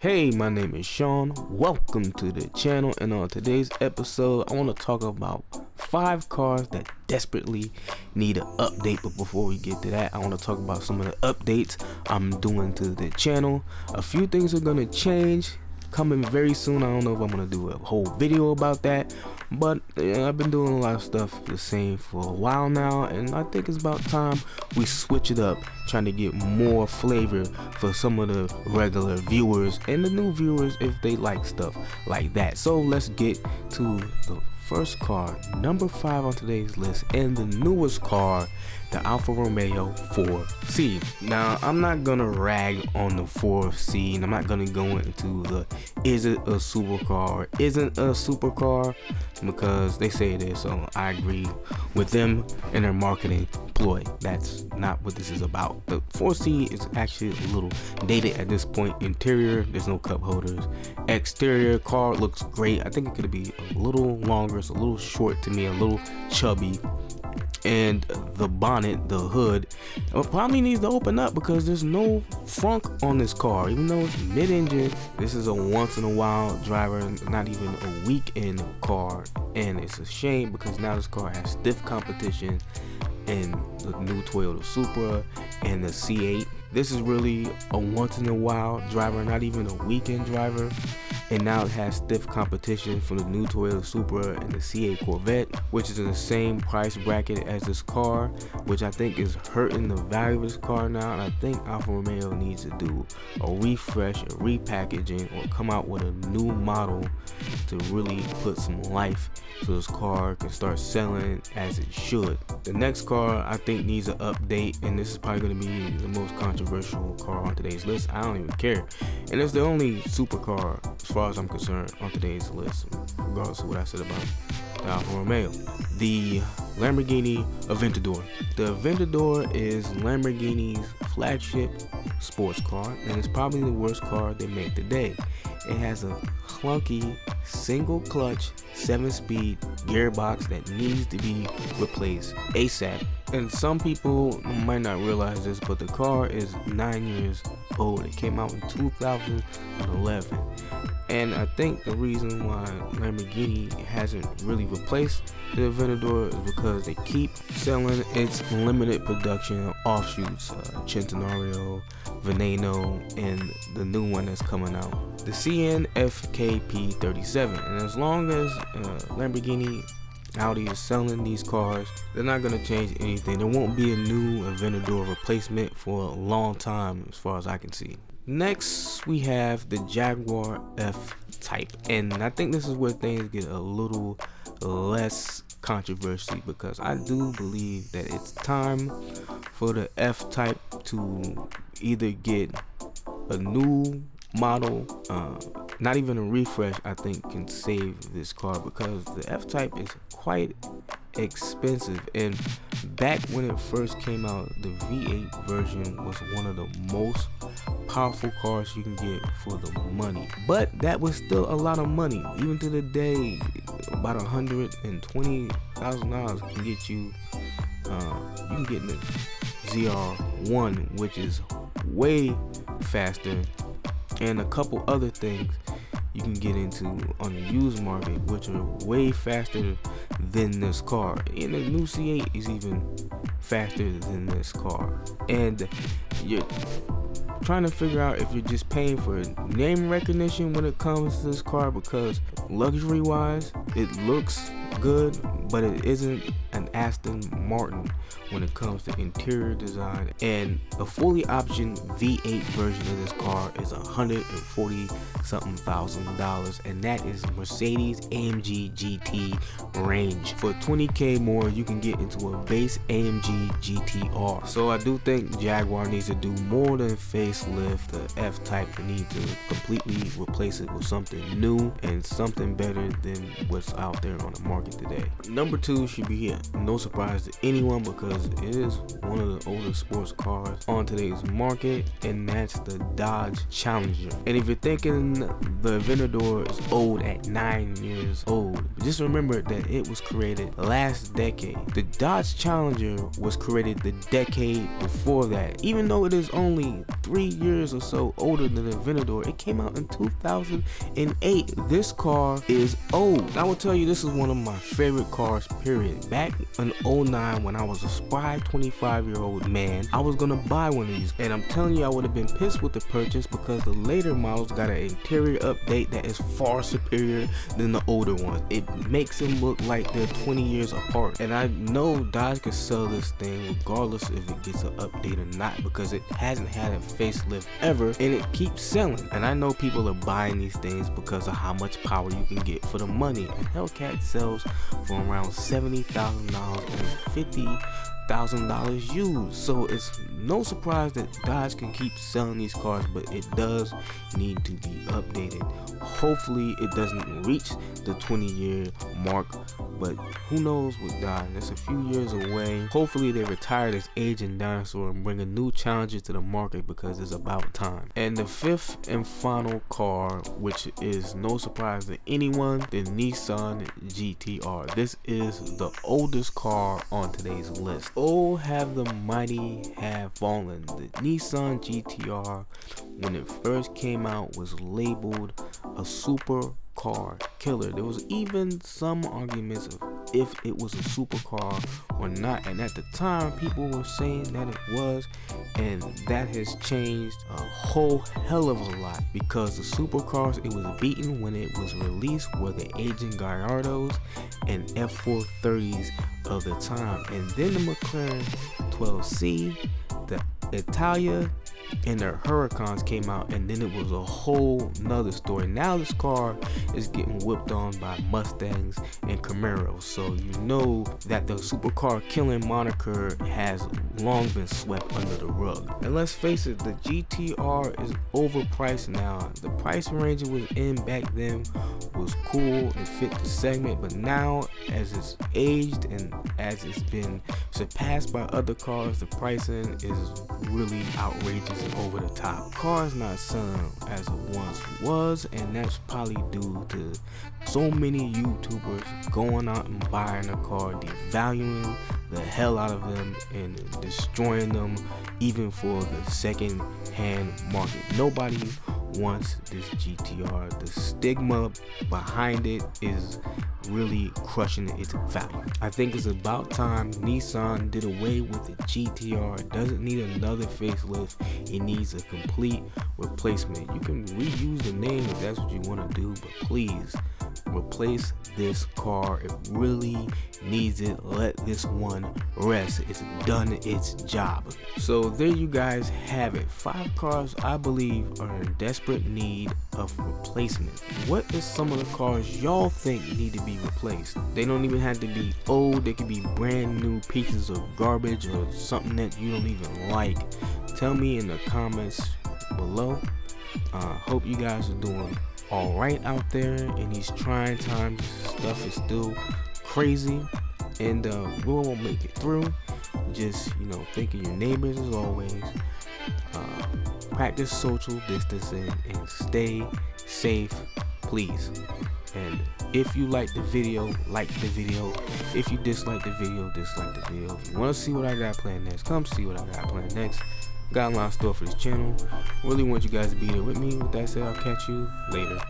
Hey, my name is Shaun. Welcome to the channel, and on today's episode I want to talk about 5 cars that desperately need an update. But before we get to that, I want to talk about some of the updates I'm doing to the channel. A few things are going to change coming very soon. I don't know if I'm going to do a whole video about that, but I've been doing a lot of stuff the same for a while now, and I think it's about time we switch it up, trying to get more flavor for some of the regular viewers and the new viewers if they like stuff like that. So let's get to the first car, number 5 on today's list, and the newest car, the Alfa Romeo 4C. Now, I'm not gonna rag on the 4C, and I'm not gonna go into the is it a supercar or isn't a supercar, because they say it is, so I agree with them and their marketing ploy. That's not what this is about. The 4C is actually a little dated at this point. Interior, there's no cup holders. Exterior, car looks great. I think it could be a little longer. It's a little short to me, a little chubby. And the bonnet, the hood, probably needs to open up because there's no frunk on this car. Even though it's mid-engine, this is a once-in-a-while driver, not even a weekend car. And it's a shame because now this car has stiff competition in the new Toyota Supra and the C8. This is really a once-in-a-while driver, not even a weekend driver. And now it has stiff competition from the new Toyota Supra and the C8 Corvette, which is in the same price bracket as this car, which I think is hurting the value of this car now. And I think Alfa Romeo needs to do a refresh, a repackaging, or come out with a new model to really put some life so this car can start selling as it should. The next car I think needs an update, and this is probably going to be the most controversial car on today's list. I don't even care. And it's the only supercar, as far as I'm concerned, on today's list, regardless of what I said about the Alfa Romeo. The Lamborghini Aventador. The Aventador is Lamborghini's flagship sports car, and it's probably the worst car they make today. It has a clunky single clutch 7-speed gearbox that needs to be replaced ASAP. And some people might not realize this, but the car is 9 years old. It came out in 2011. And I think the reason why Lamborghini hasn't really replaced the Aventador is because they keep selling its limited production offshoots, Centenario, Veneno, and the new one that's coming out, the CN-FKP37. And as long as Lamborghini Audi is selling these cars, they're not going to change anything. There won't be a new Aventador replacement for a long time, as far as I can see. Next, we have the Jaguar F-Type, and I think this is where things get a little less controversy, because I do believe that it's time for the F-Type to either get a new model, not even a refresh. I think can save this car, because the F-Type is quite expensive, and back when it first came out, the V8 version was one of the most powerful cars you can get for the money, but that was still a lot of money. Even to the day, about $120,000 can get you you can get the ZR1, which is way faster, and a couple other things you can get into on the used market, which are way faster than this car. And the new C8 is even faster than this car. And you're trying to figure out if you're just paying for name recognition when it comes to this car, because luxury wise it looks good, but it isn't an Aston Martin when it comes to interior design. And a fully optioned V8 version of this car is $140-something thousand, and that is Mercedes AMG GT range. For $20K more, you can get into a base AMG GTR. So I do think Jaguar needs to do more than facelift the F-Type. They need to completely replace it with something new and something better than what's out there on the market today. Number 2 should be no surprise to anyone, because it is one of the older sports cars on today's market, and that's the Dodge Challenger. And if you're thinking the Aventador is old at 9 years old, just remember that it was created last decade. The Dodge Challenger was created the decade before that. Even though it is only 3 years or so older than the Aventador, it came out in 2008. This car is old. I will tell you, this is one of my favorite cars, period. Back in 09, when I was a spry 25-year-old man, I was gonna buy one of these, and I'm telling you, I would have been pissed with the purchase because the later models got an interior update that is far superior than the older ones. It makes them look like they're 20 years apart, and I know Dodge can sell this thing regardless if it gets an update or not, because it hasn't had a facelift ever, and it keeps selling. And I know people are buying these things because of how much power you can get for the money. A Hellcat sells for around $70,000 and $50,000 used, so it's no surprise that Dodge can keep selling these cars, but it does need to be updated. Hopefully it doesn't reach the 20-year mark, but who knows with Dodge, that's a few years away. Hopefully they retire this aging dinosaur and bring a new challenger to the market, because it's about time. And the fifth and final car, which is no surprise to anyone, the Nissan GTR. This is the oldest car on today's list. Oh, have the mighty have fallen. The Nissan GTR, when it first came out, was labeled a supercar killer. There was even some arguments of if it was a supercar or not, and at the time people were saying that it was, and that has changed a whole hell of a lot, because the supercars it was beaten when it was released were the aging Gallardos and F430s of the time, and then the McLaren 12C, the Italia, and the Huracans came out, and then it was a whole nother story. Now this car is getting whipped on by Mustangs and Camaros, so you know that the supercar killing moniker has long been swept under the rug. And let's face it, the GTR is overpriced now. The price range it was in back then was cool and fit the segment, but now as it's aged and as it's been surpassed by other cars, the pricing is really outrageous and over the top. Cars not selling as it once was, and that's probably due to so many YouTubers going out and buying a car, devaluing the hell out of them and destroying them even for the second hand market. Nobody wants this GTR. The stigma behind it is really crushing its value. I think it's about time Nissan did away with the GTR. It doesn't need another facelift. It needs a complete replacement. You can reuse the name if that's what you want to do, but please replace this car. It really needs it. Let this one rest. It's done its job. So there you guys have it. 5 cars I believe are in desperate need of replacement. What is some of the cars y'all think need to be replaced? They don't even have to be old. They could be brand new pieces of garbage or something that you don't even like. Tell me in the comments below. Hope you guys are doing all right out there in these trying times. Stuff is still crazy, and we won't make it through. Just, think of your neighbors as always. Practice social distancing and stay safe, please. And if you like the video, like the video. If you dislike the video, dislike the video. If you want to see what I got planned next, come see what I got planned next. Got a lot of stuff for this channel. Really want you guys to be there with me. With that said, I'll catch you later.